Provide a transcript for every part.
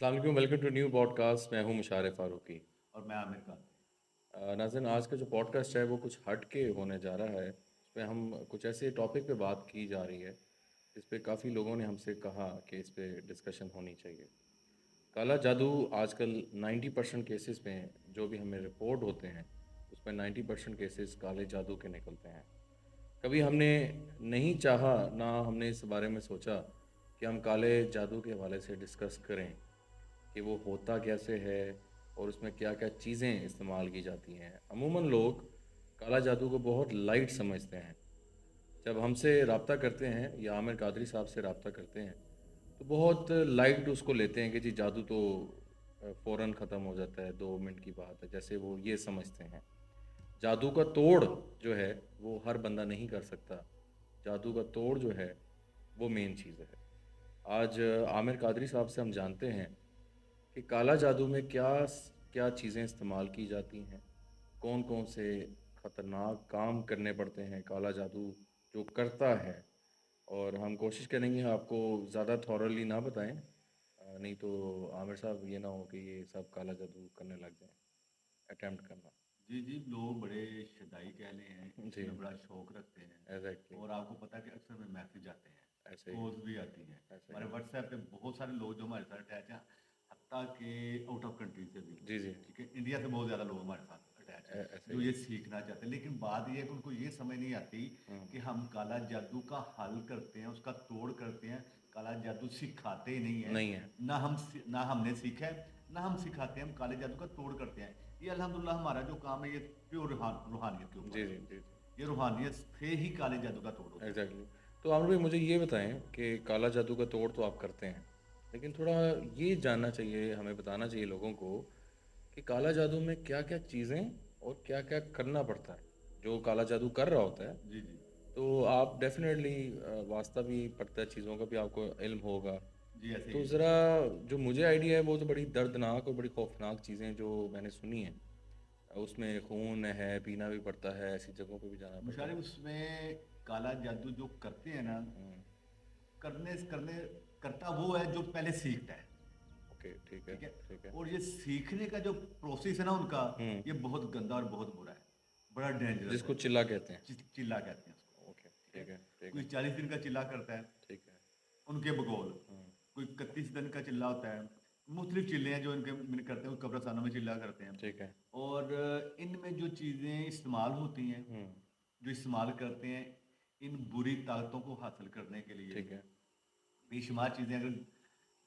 अस्सलाम वालेकुम, welcome to new podcast. मैं हूं मुशारिफ फारूकी। और मैं आमिर खान। नाज़रीन, आज का जो पॉडकास्ट है वो कुछ हट के होने जा रहा है। इस पे हम कुछ ऐसे टॉपिक पे बात की जा रही है जिस पे काफ़ी लोगों ने हमसे कहा कि इस पे डिस्कशन होनी चाहिए। काला जादू आजकल 90% केसेस में जो भी हमें रिपोर्ट होते हैं उसमें 90% केसेस काले जादू के निकलते हैं। कभी हमने नहीं चाहा ना हमने इस बारे में सोचा कि हम काले जादू के हवाले से डिस्कस करें कि वो होता कैसे है और उसमें क्या-क्या चीज़ें इस्तेमाल की जाती हैं। अमूमन लोग काला जादू को बहुत लाइट समझते हैं। जब हमसे राब्ता करते हैं या आमिर कादरी साहब से राब्ता करते हैं, तो बहुत लाइट उसको लेते हैं कि जी जादू तो फ़ौरन ख़त्म हो जाता है, 2 मिनट की बात है, जैसे वो ये समझते हैं। जादू का तोड़ जो है, वो हर बंदा नहीं कर सकता। जादू का तोड़ जो है, वो मेन चीज़ है। आज आमिर कादरी साहब से हम जानते हैं कि काला जादू में क्या चीज़ें इस्तेमाल की जाती हैं, कौन-कौन से खतरनाक काम करने पड़ते हैं काला जादू जो करता है। और हम कोशिश करेंगे आपको ज़्यादा थॉरोली ना बताएं, नहीं तो आमिर साहब ये ना हो कि ये सब काला जादू करने लग जाएं, अटेम्प्ट करना। जी जी, लोग बड़े शदाई कह लें हैं, जी, इसमें बड़ा शौक रखते हैं। एग्जैक्टली। और आपको पता है कि अक्सर में मैसेज आते हैं, ऐसे ही है, कॉल्स भी आती हैं। ऐसे ही हमारे है। व्हाट्सएप पे बहुत सारे लोग जो हमारे साथ अटैच हैं, हत्ता के आउट ऑफ कंट्री से भी। जी जी, ठीक है, इंडिया से बहुत ज़्यादा लोग हमारे साथ अटैच हैं ऐसे जो ही है। ये सीखना चाहते हैं। लेकिन बात ये है कि उनको ये समझ नहीं आती हम्म, कि हम काला जादू का हल करते हैं, उसका तोड़ करते हैं। काला जादू सिखाते ही नहीं है। नहीं है। ना हमने सीखा है, ना हम सिखाते हैं। हम काले जादू का तोड़ करते हैं। ये अल्हम्दुलिल्लाह हमारा जो काम है ये प्योर रूहानियत के ऊपर जी है। जी जी जी, ये रूहानियत से ही काले जादू का तोड़ होता है। एग्जैक्टली। तो आमिर भाई मुझे ये बताएं कि काला जादू का तोड़ तो आप करते हैं, लेकिन थोड़ा ये जानना चाहिए, हमें बताना चाहिए लोगों को कि काला जादू में क्या-क्या चीज़ें और क्या-क्या करना पड़ता है। जो काला जादू कर रहा होता है, जी जी। तो आप डेफ़िनेटली वास्ता भी पड़ता है, चीज़ों का भी आपको इल्म होगा। जी ऐसे ही तो है जी। ज़रा जो मुझे आइडिया है, वो तो बड़ी दर्दनाक और बड़ी खौफ़नाक चीज़ें जो मैंने सुनी हैं। उसमें खून है, पीना भी पड़ता है, ऐसी जगहों पे भी जाना पड़ता मुशारिफ है। उसमें काला जादू जो करते हैं ना, हुँ, करने करने करता वो है जो पहले सीखता है। ओके, ठीक है, ठीक है। ठीक है। और ये सीखने का जो प्रोसेस है ना उनका, हुँ, ये बहुत गंदा और बहुत बुरा है। बड़ा डेंजरस है। जिसको चिल्ला कहते हैं। चिल्ला कहते हैं उसको। ओके, ठीक है। ठीक कोई है, 40 दिन का चिल्ला करता है ठीक है। उनके बकौल। हुँ, कोई 31 दिन का चिल्ला होता है। मुख्तलिफ चिल्ले हैं जो इनके मैंने करते हैं, कब्रस्तानों में चिल्ला करते हैं। ठीक है। और इनमें जो चीज़ें इस्तेमाल होती हैं, हुँ, जो इस्तेमाल करते हैं इन बुरी ताकतों को हासिल करने के लिए, ठीक है। बेशुमार चीज़ें अगर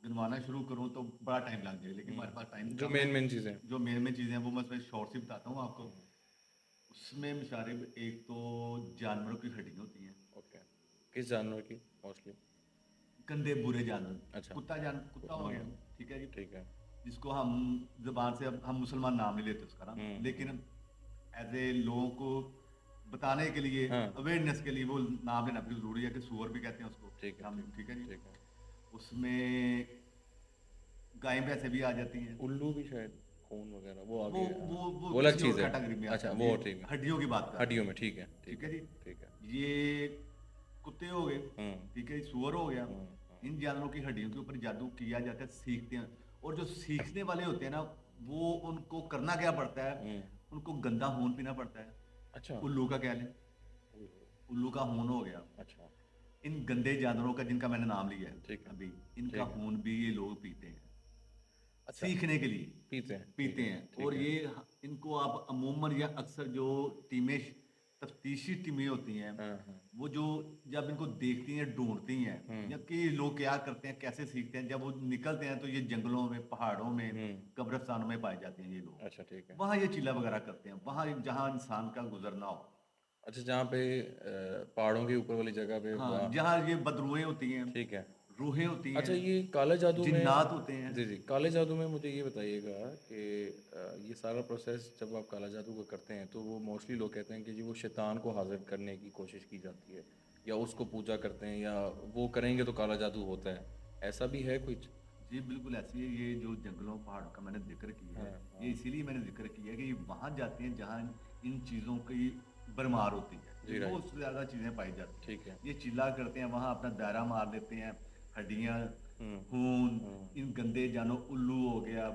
गिनवाना शुरू करूँ तो बड़ा टाइम लग जाए, लेकिन हमारे पास टाइम हुँ, जो कम है। मेन-मेन चीज़ें। जो मेन मेन चीज़ें हैं वो मैं उसमें शॉर्ट से बताता हूँ आपको। हुँ, उसमें मुशारिब एक तो जानवरों की हड्डियाँ होती हैं। ओके। किस जानवर की मोस्टली? गंदे बुरे जानवर। अच्छा, कुत्ता हो गया। ठीक है जी। ठीक है। जिसको हम ज़ुबान से, अब हम मुसलमान नाम नहीं लेते उसका ना, हुँ, लेकिन हुँ। एज ए लोगों को बताने के लिए, हाँ, अवेयरनेस के लिए वो नाम लेना भी ज़रूरी है कि सूअर भी कहते हैं उसको ठीक है, हम। ठीक ठीक है है, जी। ठीक है। उसमें गाय भैंसे भी आ जाती हैं। उल्लू भी शायद खून वगैरह वो वो आगे, हाँ, वो वो अलग किसी और चीज़ है। कैटेगरी में आता अच्छा, है। वो ये ठीक है। हड्डियों की बात कर रहे हड्डियों हैं। में ठीक है, ठीक ठीक है है, जी। ठीक है। ये कुत्ते हो गए। हुँ, ठीक है, सूअर हो गया। हुँ, हुँ। इन जानवरों की हड्डियों के ऊपर जादू किया जाता है, सीखते हैं। और जो सीखने वाले होते हैं ना, वो उनको करना क्या पड़ता है, हुँ, उनको गंदा खून पीना पड़ता है। अच्छा। उल्लू का कह लें, ओह हो! उल्लू का खून हो गया। अच्छा, इन गंदे जानवरों का जिनका मैंने नाम लिया है ठीक है, अभी, इनका ठीक है। खून भी ये लोग पीते हैं अच्छा, सीखने के लिए। पीते हैं, ठीक पीते है, हैं। ठीक और है। ये इनको आप अमूमन या अक्सर जो टीमें, तफ्तीशी टीमें होती हैं, हाँ, हाँ। वो जो जब इनको देखती हैं, ढूंढती हैं, हुँ, या कि लोग क्या करते हैं, कैसे सीखते हैं, जब वो निकलते हैं तो ये जंगलों में, पहाड़ों में, हुँ। कब्रिस्तानों में पाए जाते हैं ये लोग। अच्छा, ठीक है। वहाँ ये चिल्ला वगैरह करते हैं, वहाँ जहाँ इंसान का गुजरना हो। अच्छा, जहाँ पे पहाड़ों के ऊपर वाली जगह पे हाँ, वहाँ, जहाँ ये बदरूहें होती हैं, ठीक है। रूहें होती अच्छा, हैं, ये काला जादू में, जिन्नात होते हैं। जी, जी, काले जादू में मुझे ये बताइएगा कि ये सारा प्रोसेस जब आप काला जादू का करते हैं, तो वो मोस्टली लोग कहते हैं कि जी वो शैतान को हाज़िर करने की कोशिश की जाती है या उसको पूजा करते हैं या वो करेंगे तो काला जादू होता है। ऐसा भी है कुछ? जी, बिल्कुल ऐसी है। ये जो जंगलों, पहाड़ों का मैंने ज़िक्र किया हाँ, है, ये हाँ। इसीलिए मैंने ज़िक्र किया है कि ये वहाँ जाते हैं जहाँ इन चीज़ों की भरमार होती है। ये जी, राइट। बहुत ज़्यादा चीज़ें पाई जाती हैं। ठीक है। ये चिल्ला करते हैं, वहाँ अपना दायरा मार लेते हैं, हड्डियाँ खून, इन गंदे जानों, उल्लू हो गया,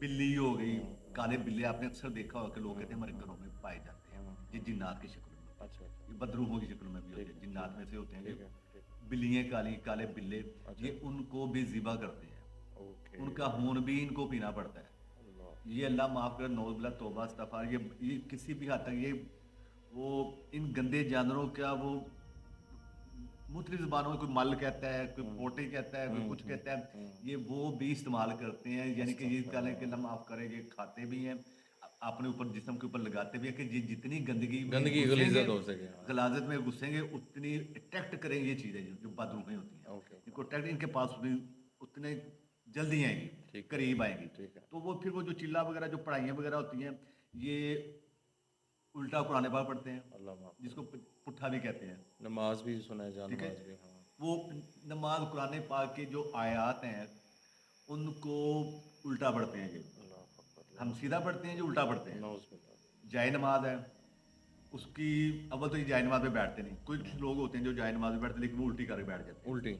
बिल्ली हो गई, काले बिल्ले आपने अक्सर देखा होगा कि लोग कहते हैं हमारे घरों में पाए जाते हैं, ये जिन्नात की शक्ल में होते हैं, अच्छा अच्छा। ये बदरूहों की शक्ल में भी होते ठीक हैं, है जिन्नात में से होते हैं ठीक ये है ठीक। बिल्लियाँ काली, काले बिल्ले, अच्छा। ये उनको भी ज़िबा करते हैं, ओके। उनका खून भी इनको पीना पड़ता है। अल्लाह। ये अल्लाह माफ़ करे, नौज़ुबिल्लाह, तौबा इस्तग़फ़ार, ये किसी भी हद तक ये वो इन गंदे जानवरों का वो मुख्तलिफ़ ज़ुबानों में कोई मल कहता है, कोई पोटी कहता है, कोई कुछ कहता है, ये वो भी इस्तेमाल करते हैं, यानी कि ये कह लें कि अल्लाह माफ़ करे, ये खाते भी हैं, अपने ऊपर जिस्म के ऊपर लगाते भी हैं कि जितनी गंदगी में गंदगी घुसेंगे, गलीज़त हो सके, हाँ। गलाज़त में घुसेंगे, उतनी अट्रैक्ट करेंगी ये चीज़ें जो बदरूहें होती हैं। ओके। इनको अट्रैक्ट, इनके पास भी उतने जल्दी आएँगी, ठीक है करीब आएँगी। ठीक है। तो वो फिर वो जो चिल्ला वगैरह जो पढ़ाइयाँ वगैरह होती हैं, ये उल्टा कुरान पाक पढ़ते हैं, अल्लाह माफ़ जिसको करे। पुट्ठा भी कहते हैं, नमाज भी सुना है, जा ठीक है? नमाज भी, हाँ। वो नमाज़ कुरान पाक के जो आयत हैं, उनको उल्टा पढ़ते हैं ये। अल्लाह अकबर, हम नौज़ सीधा पढ़ते हैं, जो उल्टा पढ़ते हैं। नौज़ बिल्लाह। जाए नमाज़ है, उसकी अव्वल तो ये जाए नमाज़ में बैठते नहीं। कुछ लोग होते हैं जो जाए नमाज़ में बैठते हैं, लेकिन वो उल्टी करके बैठ जाते हैं, उल्टी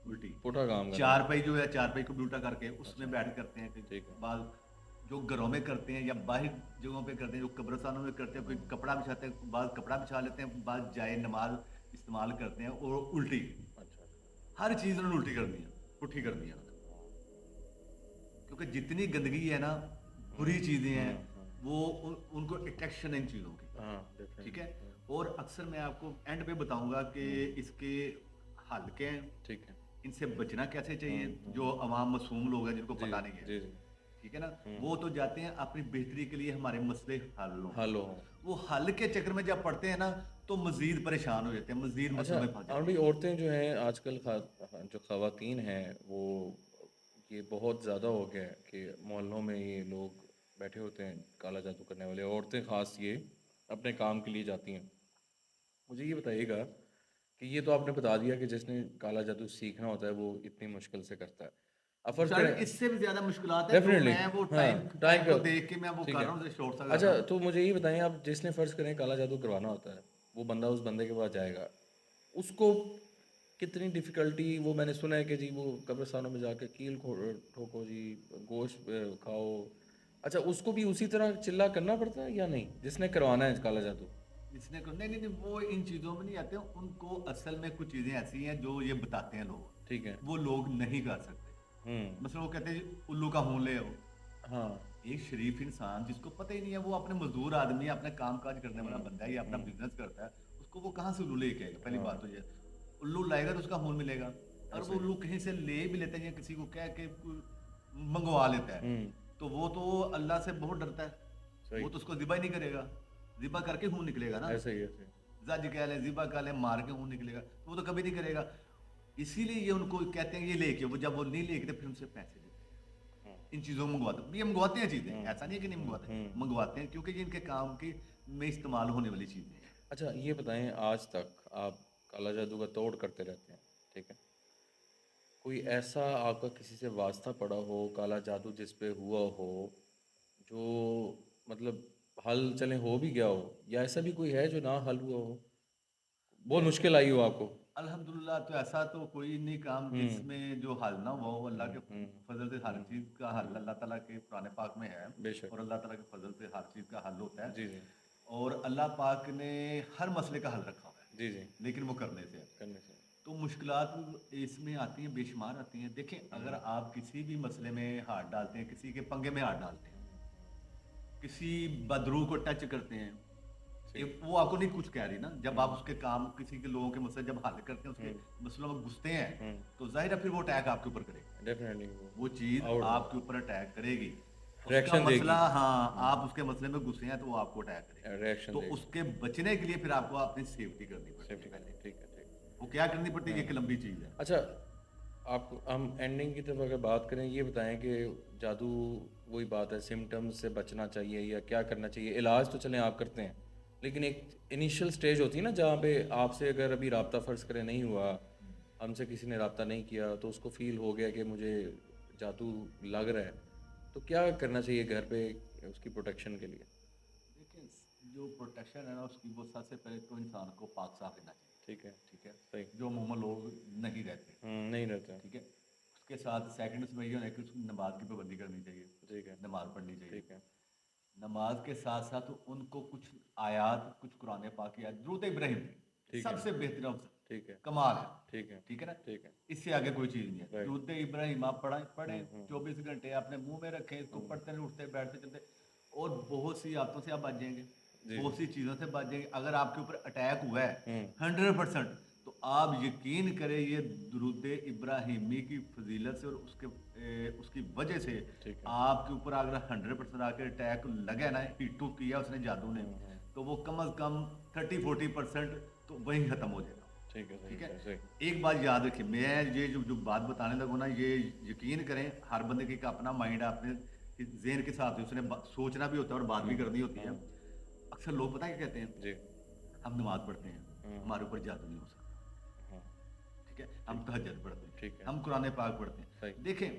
उल्टी। पुठा काम करना। चारपाई जो है, चारपाई को भी उल्टा करके उसमें अच्छा। बैठ करते हैं। कई ठीक है। बाल जो घरों में करते हैं या बाहर जगहों पे करते हैं, जो कब्रिस्तानों में करते हैं, कोई कपड़ा बिछाते हैं, बाद कपड़ा बिछा लेते हैं, बाद जाए नमाज़ इस्तेमाल करते हैं और उल्टी। अच्छा अच्छा। हर चीज़ उन्होंने उल्टी कर दी है, पुट्ठी कर दी है। क्योंकि जितनी गंदगी है ना, बुरी चीज़ें हैं, वो उनको अट्रैक्शन है इन चीज़ों की, हाँ ठीक है? डेफिनेटली। और अक्सर मैं आपको एंड पे बताऊँगा कि इसके हल क्या हैं, ठीक है। इनसे बचना कैसे चाहिए, जो अवाम मासूम लोग हैं जिनको जी पता नहीं है, जी जी। ठीक है ना? वो तो जाते हैं अपनी बेहतरी के लिए हमारे मसले हल हों। हेलो। वो हल के चक्कर में जब पड़ते हैं ना, तो मज़ीद परेशान हो जाते हैं, मज़ीद अच्छा। मसलों में फँस और जाते भी हैं। औरतें जो हैं आजकल जो ख़वातीन हैं वो ये बहुत ज़्यादा हो गया है कि मोहल्लों में ये लोग बैठे होते हैं काला जादू करने वाले, औरतें ख़ास ये अपने काम के लिए जाती हैं। मुझे ये बताइएगा कि ये तो आपने बता दिया कि जिसने काला जादू सीखना होता है वो इतनी मुश्किल से करता है। अब फ़र्ज़ शायद करें। इससे भी ज़्यादा मुश्किलात है, जो डेफ़िनेटली। मैं वो हाँ, टाइम टाइम टाइम का। को देख के मैं वो ठीक कर है। रहा हूँ, जैसे शॉर्ट सा कर रहा अच्छा, हूँ। तो मुझे ये बताएँ, आप जिसने फ़र्ज़ करें काला जादू करवाना होता है, वो बंदा उस बंदे के पास जाएगा, उसको कितनी डिफ़िकल्टी, वो मैंने सुना है कि जी वो कब्रिस्तानों में जाके कील ठोको जी, गोश्त खाओ। अच्छा, उसको भी उसी तरह चिल्ला करना पड़ता है या नहीं, जिसने करवाना है काला जादू? जिसने को नहीं, नहीं, नहीं, वो इन चीज़ों में नहीं आते, उनको असल में कुछ चीज़ें ऐसी हैं जो ये बताते हैं लोग, ठीक है। वो लोग नहीं कर सकते। हुँ। मतलब वो कहते हैं जी, उल्लू का खून ले आओ। हाँ। एक शरीफ इंसान जिसको पता ही नहीं है, वो अपने मज़दूर आदमी है, अपना काम-काज करने वाला बंदा है, या अपना बिज़नेस करता है, उसको वो कहाँ से उल्लू लेके आएगा? पहली बात तो हाँ, ये है। उल्लू लाएगा तो उसका खून मिलेगा, और ऐसा वो ही। उल्लू कहीं से ले भी लेता है या किसी को कह के मंगवा लेता है, हुँ, तो वो तो अल्लाह से बहुत डरता है, सही। वो तो उसको ज़िबा ही नहीं करेगा, ज़िबा करके खून निकलेगा ना। ऐसे ही ऐसे ही। जज कह लें, ज़िबा कह लें, मार के खून निकलेगा, तो वो तो कभी नहीं करेगा। इसीलिए ये उनको कहते हैं ये लेके, वो जब वो नहीं लेके तो फिर उनसे पैसे लेते हैं। हुँ, इन चीज़ों को मंगवाते, ये मंगवाते हैं चीज़ें, हुँ, ऐसा नहीं है कि नहीं मंगवाते, हुँ। मंगवाते हैं क्योंकि ये इनके काम की में इस्तेमाल होने वाली चीज़ें हैं। अच्छा, ये बताएँ, आज तक आप काला जादू का तोड़ करते रहते हैं, ठीक है? कोई ऐसा आपका किसी से वास्ता पड़ा हो, काला जादू जिस पे हुआ हो, जो मतलब हल चलें हो भी गया हो, या ऐसा भी कोई है जो ना हल हुआ हो? बहुत नहीं, मुश्किल आई हो आपको? अल्हम्दुलिल्लाह तो ऐसा तो कोई नहीं काम हुँ, जिसमें जो हल ना हुआ हो, अल्लाह के हुँ, फज़ल से हर चीज़ का हल हुँ, अल्लाह ताला के कुरान पाक में है, बेशक। और अल्लाह ताला के फज़ल से हर चीज़ का हल होता जी, है, जी। और अल्लाह पाक ने हर मसले का हल रखा हुआ है, जी, जी, लेकिन वो करने से है। करने से। तो मुश्किलात इसमें आती हैं, बेशुमार आती हैं। देखें, अगर आप किसी भी मसले में हाथ डालते हैं, किसी के पंगे में हाथ डालते हैं, किसी बदरू को टच करते हैं, जी। वो आपको नहीं कुछ कह रही ना, जब आप हुँ, उसके काम, किसी के लोगों के मसले जब हल करते हैं, उसके हुँ, मसलों में घुसते हैं, हुँ। तो ज़ाहिर है फिर वो अटैक आपके ऊपर करेगी। डेफ़िनेटली वो चीज़ आउट आपके ऊपर अटैक करेगी। उसका रिएक्शन मसला, देगी। हाँ, हुँ, आप उसके मसले में घुसे हैं तो वो आपको अटैक करेगी। रिएक्शन तो देगी। उसके बचने के लिए फिर आपको अपनी सेफ्टी करनी पड़ती है सेफ्टी पहले। करनी, ठीक है, ठीक। वो क्या करनी पड़ती है, ये हाँ। एक लंबी चीज़ है। अच्छा, आप हम एंडिंग की तरफ अगर बात करें, ये बताएं कि जादू, वही बात है, सिम्टम्स से बचना चाहिए या क्या करना चाहिए? इलाज तो चलें आप करते हैं, लेकिन एक इनिशियल स्टेज होती है ना जहाँ पे आपसे अगर अभी राब्ता फ़र्ज़ करें नहीं हुआ, हमसे किसी ने राब्ता नहीं किया, तो उसको फ़ील हो गया कि मुझे जादू लग रहा है, तो क्या करना चाहिए घर पे उसकी प्रोटेक्शन के लिए? देखिए, जो प्रोटेक्शन है ना उसकी, वो सबसे पहले तो इंसान को पाक साफ रहना चाहिए, ठीक है, ठीक है? सही। जो अमूमन लोग नहीं रहते, नहीं रहता है। ठीक है? उसके साथ सेकंड उसमें ये होना है कि उसको नमाज की पाबंदी करनी चाहिए, ठीक है। नमाज पढ़नी चाहिए। ठीक है। नमाज के साथ साथ उनको कुछ आयात, कुछ कुरान पाक की आयत, दुरूद इब्राहिम ठीक है। सबसे बेहतरीन अफजल ठीक है। कमाल है। ठीक है। ठीक है ना, ठीक है। इससे आगे कोई चीज़ नहीं है। राइट। दुरूद इब्राहिम आप पढ़ें हम्म। 24 घंटे अपने मुंह में रखें, इसको हम्म। पढ़ते रहें, उठते बैठते चलते, और बहुत सी आदतों से आप बच जाएंगे, जी। बहुत सी चीज़ों से बच जाएंगे। अगर आपके ऊपर अटैक हुआ है हम्म। 100%, तो आप यकीन करें ये दुरूद इब्राहिमी की फजीलत से और उसकी वजह से ठीक है। आपके ऊपर अगर 100% आके अटैक लगे ना, हिटू किया उसने जादू ने, तो वो कम अज कम 30-40% तो वहीं खत्म हो जाएगा। ठीक है। ठीक है, सही सही। एक बात याद रखिए, मैं ये जो जो बात बताने लगूँ ना, ये यकीन करें हर बंदे की अपना माइंड है, अपने जेन के साथ उसने सोचना भी होता है और बात भी करनी होती है। हम्म। अक्सर लोग पता है क्या कहते हैं, जी। हम नमाज पढ़ते हैं, हम्म। हमारे ऊपर जादू नहीं हो सकता। हाँ। ठीक है, हम ठीक। तहज्जुद पढ़ते हैं, ठीक है। हम कुरान पाक पढ़ते सही। हैं। देखें,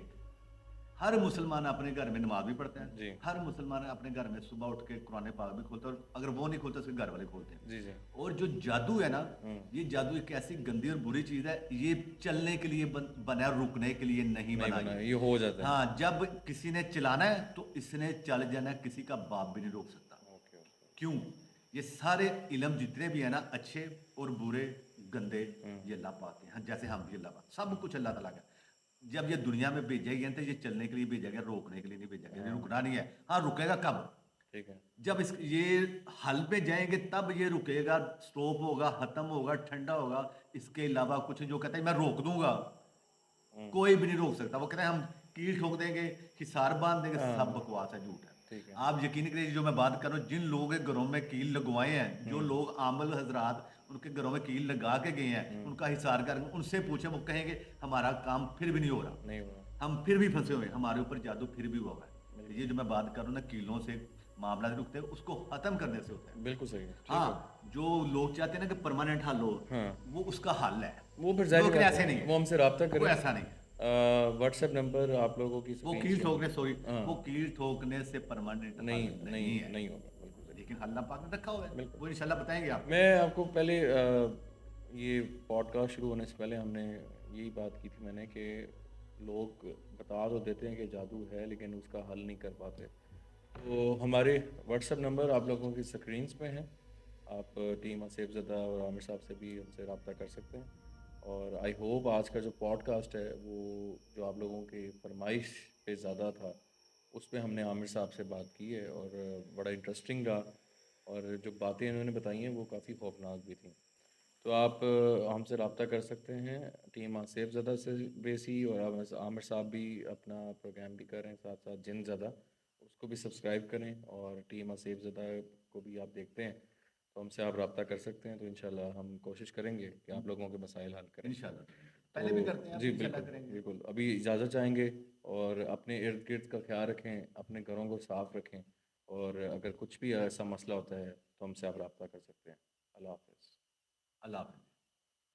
हर मुसलमान अपने घर में नमाज भी पढ़ता है, जी। हर मुसलमान अपने घर में सुबह उठ के कुरान पाक भी खोलता है, और अगर वो नहीं खोलता उसके घर वाले खोलते हैं। जी। जी। और जो जादू है ना, हम्म। ये जादू एक ऐसी गंदी और बुरी चीज़ है, ये चलने के लिए बना है, रुकने के लिए नहीं नहीं बना बना, ये। ये हो जाता है। हाँ, जब किसी ने चलाना है तो इसने चल जाना है, किसी का बाप भी नहीं रोक सकता। Okay okay. क्यों? ये सारे इल्म जितने भी है ना, अच्छे और बुरे, गंदे, हम्म। ये अल्लाह पाक के हैं, जैसे हम भी अल्लाह पाक, सब कुछ अल्लाह ताला का है। जब ये दुनिया में भेजा गया तो ये चलने के लिए भेजा गया, रोकने के लिए नहीं भेजा गया, ये हाँ। रुकना नहीं है। हाँ, रुकेगा कब? ठीक है। जब ये हल पे जाएंगे तब ये रुकेगा, स्टॉप होगा, खत्म होगा, ठंडा होगा। इसके अलावा कुछ जो कहता है मैं रोक दूंगा, हम्म। कोई भी नहीं रोक सकता। वो कहते हैं हम कील ठोक देंगे, हिसार बांध देंगे, सब हाँ। बकवास है, झूठ है। ठीक है। आप यकीन करिए, जो मैं बात कर रहा हूँ, जिन लोगों के घरों में कील लगवाए हैं, जो हम्म। लोग आमल हजरात उनके घरों में कील लगा के गए हैं, हम्म। उनका हिसार कर, उनसे पूछे, वो कहेंगे हमारा काम फिर भी नहीं हो रहा, नहीं हुआ। हम फिर भी फंसे हुए हैं, हमारे ऊपर जादू फिर भी हुआ हुआ है। तो बिल्कुल। ये जो मैं बात कर रहा हूँ ना, कीलों से मामला नहीं रुकते, उसको खत्म करने से होता है। बिल्कुल सही है। ठीक है। हाँ, जो लोग चाहते हैं ना कि परमानेंट हल हो, हाँ। वो उसका हल है, वो फिर जाहिर लेकिन बात ऐसे नहीं है, है, वो हमसे रब्ता वो करें। ऐसा नहीं है। व्हाट्सएप नंबर आप लोगों की वो स्क्रीन कील पे। ठोकने, सॉरी, हाँ। वो कील ठोकने से परमानेंट नहीं हल नहीं नहीं है, नहीं होगा। बिल्कुल सही। लेकिन अल्लाह पाक ने रखा हुआ है, बिल्कुल। वो इंशाल्लाह बताएंगे आपको। मैं आपको पहले ये पॉडकास्ट शुरू होने से पहले हमने यही बात की थी मैंने कि लोग बता तो देते हैं कि जादू है लेकिन उसका हल नहीं कर पाते। तो हमारे व्हाट्सएप नंबर आप लोगों की स्क्रीन्स पे हैं। आप टीम आसिफ और आमिर साहब से भी हमसे रब्ता कर सकते हैं। और आई होप आज का जो पॉडकास्ट है वो जो आप लोगों की फरमाइश पे ज़्यादा था, उस पे हमने आमिर साहब से बात की है और बड़ा इंटरेस्टिंग रहा। और जो बातें इन्होंने बताई हैं वो काफ़ी खौफनाक भी थी। तो आप हमसे रब्ता कर सकते हैं टीम आसिफ से बेसी, और आमिर साहब भी अपना प्रोग्राम भी कर रहे हैं साथ साथ जिन ज़दा, उसको भी सब्सक्राइब करें। और टीम आसिफ को भी आप देखते हैं तो हमसे आप रब्ता कर सकते हैं। तो इंशाल्लाह हम कोशिश करेंगे कि आप लोगों के मसाइल हल करें। इंशाल्लाह तो पहले भी करते हैं, अब जी भी इंशाल्लाह बिल्कुल करेंगे। बिल्कुल, अभी इजाज़त चाहेंगे। और अपने इर्द गिर्द का ख्याल रखें, अपने घरों को साफ़ रखें। और अगर कुछ भी ऐसा मसला होता है तो हमसे आप रब्ता कर सकते हैं। अल्लाह हाफ़िज़। अल्लाह हाफ़िज़।